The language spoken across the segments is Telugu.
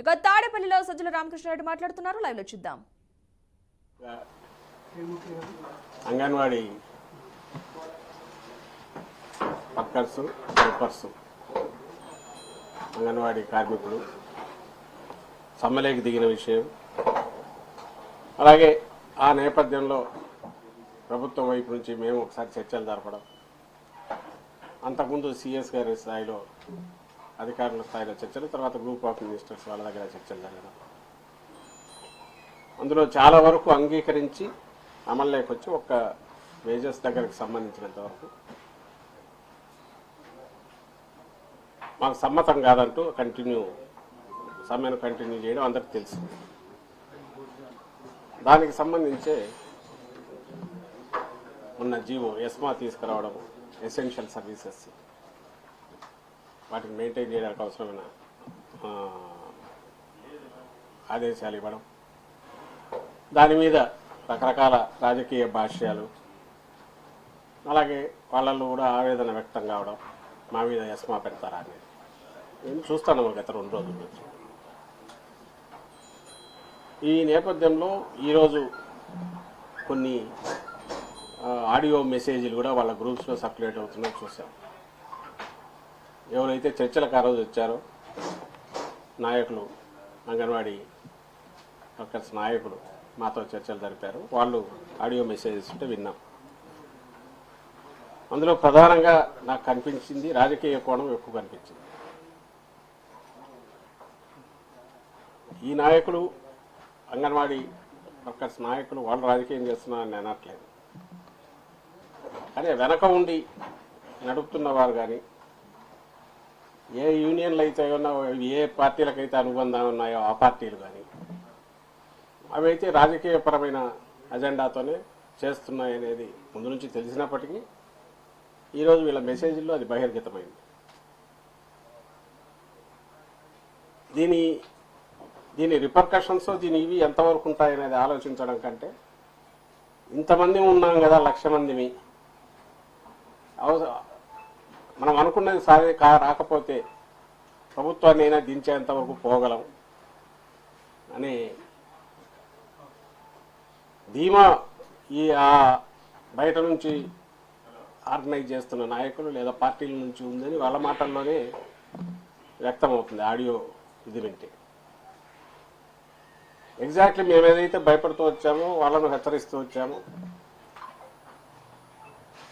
ఇక తాడేపల్లిలో సజ్జల రామకృష్ణారెడ్డి మాట్లాడుతున్నారు. లైవ్ లో చూద్దాం. అంగన్వాడీ వర్కర్స్, హెల్పర్స్, అంగన్వాడీ కార్మికులు సమ్మెలోకి దిగిన విషయం, అలాగే ఆ నేపథ్యంలో ప్రభుత్వం వైపు నుంచి మేము ఒకసారి చర్చలు జరపడం, అంతకుముందు సిఎస్ గారి స్థాయిలో అధికారుల స్థాయిలో చర్చలు, తర్వాత గ్రూప్ ఆఫ్ మినిస్టర్స్ వాళ్ళ దగ్గర చర్చలు జరగడం, అందులో చాలా వరకు అంగీకరించి అమల్లోకి వచ్చి ఒక్క వేజెస్ దగ్గరకు సంబంధించినంత వరకు మాకు సమ్మతం కాదంటూ సమ్మెను కంటిన్యూ చేయడం అందరికీ తెలిసింది. దానికి సంబంధించే ఉన్న జీవో ఎస్మా తీసుకురావడం, ఎసెన్షియల్ సర్వీసెస్ వాటిని మెయింటైన్ చేయడానికి అవసరమైన ఆదేశాలు ఇవ్వడం, దాని మీద రకరకాల రాజకీయ భాష్యాలు, అలాగే వాళ్ళల్లో కూడా ఆవేదన వ్యక్తం కావడం, మా మీద ఎస్మా పెడతారా అనేది నేను చూస్తాను గత 2 రోజుల నుంచి. ఈ నేపథ్యంలో ఈరోజు కొన్ని ఆడియో మెసేజ్లు కూడా వాళ్ళ గ్రూప్స్లో సర్క్యులేట్ అవుతున్నాయి చూసాం. ఎవరైతే చర్చలకు ఆ రోజు వచ్చారో నాయకులు, అంగన్వాడీ వర్కర్స్ నాయకులు మాతో చర్చలు జరిపారు, వాళ్ళు ఆడియో మెసేజెస్ ఉంటే విన్నాం. అందులో ప్రధానంగా నాకు కనిపించింది రాజకీయ కోణం ఎక్కువ కనిపించింది. ఈ నాయకులు, అంగన్వాడీ వర్కర్స్ నాయకులు వాళ్ళు రాజకీయం చేస్తున్నారని నేను అనట్లేదు, కానీ వెనక ఉండి నడుపుతున్న వారు కానీ, ఏ యూనియన్లు అయితే ఉన్నాయో, ఏ పార్టీలకైతే అనుబంధం ఉన్నాయో ఆ పార్టీలు కానీ, అవి అయితే రాజకీయపరమైన అజెండాతోనే చేస్తున్నాయనేది ముందు నుంచి తెలిసినప్పటికీ ఈరోజు వీళ్ళ మెసేజ్లో అది బహిర్గతమైంది. దీని రిపర్కషన్స్, ఇవి ఎంతవరకు ఉంటాయనేది ఆలోచించడం కంటే, ఇంతమంది ఉన్నాం కదా, 1,00,000 మందిని మనం అనుకున్నది రాకపోతే ప్రభుత్వాన్ని అయినా దించేంతవరకు పోగలం అని ధీమా బయట నుంచి ఆర్గనైజ్ చేస్తున్న నాయకులు లేదా పార్టీల నుంచి ఉందని వాళ్ళ మాటల్లోనే వ్యక్తమవుతుంది ఆడియో ఇది వింటే. ఎగ్జాక్ట్లీ మేము ఏదైతే భయపడుతూ వచ్చామో, వాళ్ళను హెచ్చరిస్తూ వచ్చామో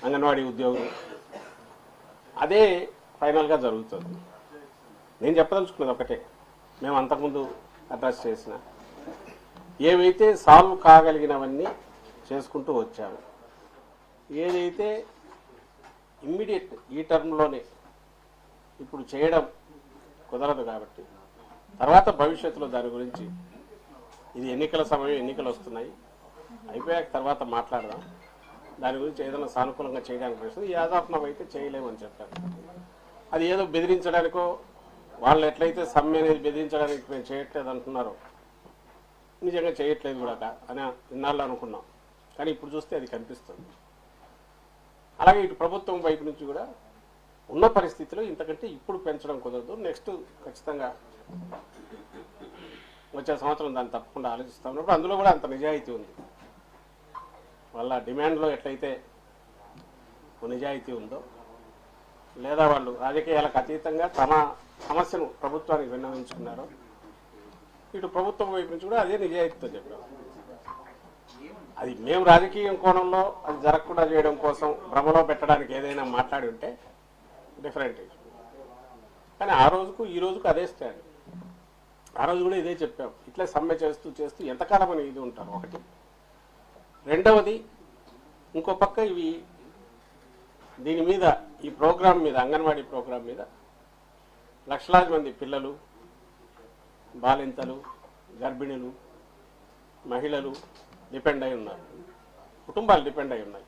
అంగన్వాడీ ఉద్యోగులు, అదే ఫైనల్గా జరుగుతుంది. నేను చెప్పదలుచుకున్నది ఒకటే, మేము అంతకుముందు అడ్రస్ చేసిన ఏవైతే సాల్వ్ కాగలిగినవన్నీ చేసుకుంటూ వచ్చాము, ఏదైతే ఇమ్మీడియట్ ఈ టర్మ్లోనే ఇప్పుడు చేయడం కుదరదు కాబట్టి తర్వాత భవిష్యత్తులో దాని గురించి, ఇది ఎన్నికల సమయం, ఎన్నికలు వస్తున్నాయి, అయిపోయాక తర్వాత మాట్లాడదాం, దాని గురించి ఏదైనా సానుకూలంగా చేయడానికి వస్తుంది, యాదాత్మం అయితే చేయలేమని చెప్పారు. అది ఏదో బెదిరించడానికో, వాళ్ళు ఎట్లయితే సమ్మె అనేది బెదిరించడానికి మేము చేయట్లేదు అంటున్నారో, నిజంగా చేయట్లేదు కూడా అని ఇన్నాళ్ళు అనుకున్నాం, కానీ ఇప్పుడు చూస్తే అది కనిపిస్తుంది. అలాగే ఇటు ప్రభుత్వం వైపు నుంచి కూడా ఉన్న పరిస్థితిలో ఇంతకంటే ఇప్పుడు పెంచడం కుదరదు, నెక్స్ట్ ఖచ్చితంగా వచ్చే సంవత్సరం దాన్ని తప్పకుండా ఆలోచిస్తూ ఉన్నప్పుడు అందులో కూడా అంత నిజాయితీ ఉంది. వాళ్ళ డిమాండ్లో ఎట్లయితే నిజాయితీ ఉందో, లేదా వాళ్ళు రాజకీయాలకు అతీతంగా తమ సమస్యను ప్రభుత్వానికి విన్నవించుకున్నారో, ఇటు ప్రభుత్వం వైపు నుంచి కూడా అదే నిజాయితీతో చెప్పారు. అది మేము రాజకీయ కోణంలో అది జరగకుండా చేయడం కోసం భ్రమలో పెట్టడానికి ఏదైనా మాట్లాడి ఉంటే డిఫరెంట్, కానీ ఆ రోజుకు ఈ రోజుకు అదే స్టాండ్. ఆ రోజు కూడా ఇదే చెప్పాం, ఇట్లా సమ్మె చేస్తూ ఎంతకాలం అని ఇది ఉంటారు ఒకటి. రెండవది, ఇంకో పక్క దీని మీద, ఈ ప్రోగ్రాం మీద, అంగన్వాడీ ప్రోగ్రాం మీద లక్షలాది మంది పిల్లలు, బాలింతలు, గర్భిణులు, మహిళలు డిపెండ్ అయి ఉన్నారు, కుటుంబాలు డిపెండ్ అయి ఉన్నాయి.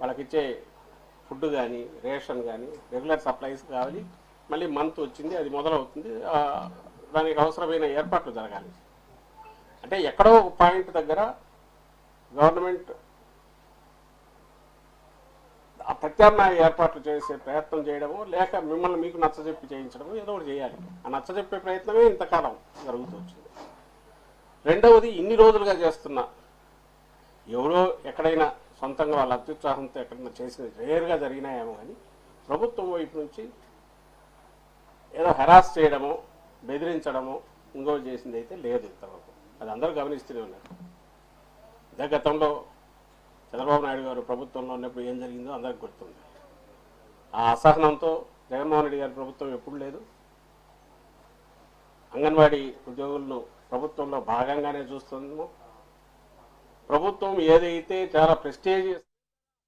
వాళ్ళకిచ్చే ఫుడ్ కానీ, రేషన్ కానీ, రెగ్యులర్ సప్లైస్ కావాలి, మళ్ళీ మంత్ వచ్చింది, అది మొదలవుతుంది, దానికి అవసరమైన ఏర్పాట్లు జరగాలి. అంటే ఎక్కడో ఒక పాయింట్ దగ్గర గవర్నమెంట్ ఆ ప్రత్యామ్నాయ ఏర్పాట్లు చేసే ప్రయత్నం చేయడము, లేక మిమ్మల్ని మీకు నచ్చజెప్పి చేయించడము ఏదో ఒకటి చేయాలి. ఆ నచ్చజెప్పే ప్రయత్నమే ఇంతకాలం జరుగుతూ వచ్చింది. రెండవది, ఇన్ని రోజులుగా చేస్తున్న ఎవరో ఎక్కడైనా సొంతంగా వాళ్ళ అత్యుత్సాహంతో ఎక్కడైనా చేసినది రేరుగా జరిగినాయేమో కానీ ప్రభుత్వం వైపు నుంచి ఏదో హెరాస్ చేయడము, బెదిరించడము, ఇంకోటి చేసింది అయితే లేదు ఇంతవరకు. అది అందరూ గమనిస్తూనే ఉన్నారు. అదే గతంలో చంద్రబాబు నాయుడు గారు ప్రభుత్వంలో ఉన్నప్పుడు ఏం జరిగిందో అందరికి గుర్తుంది. ఆ అసహనంతో జగన్మోహన్ రెడ్డి గారి ప్రభుత్వం ఎప్పుడు లేదు. అంగన్వాడీ ఉద్యోగులను ప్రభుత్వంలో భాగంగానే చూస్తున్నాము. ప్రభుత్వం ఏదైతే చాలా ప్రెస్టీజియస్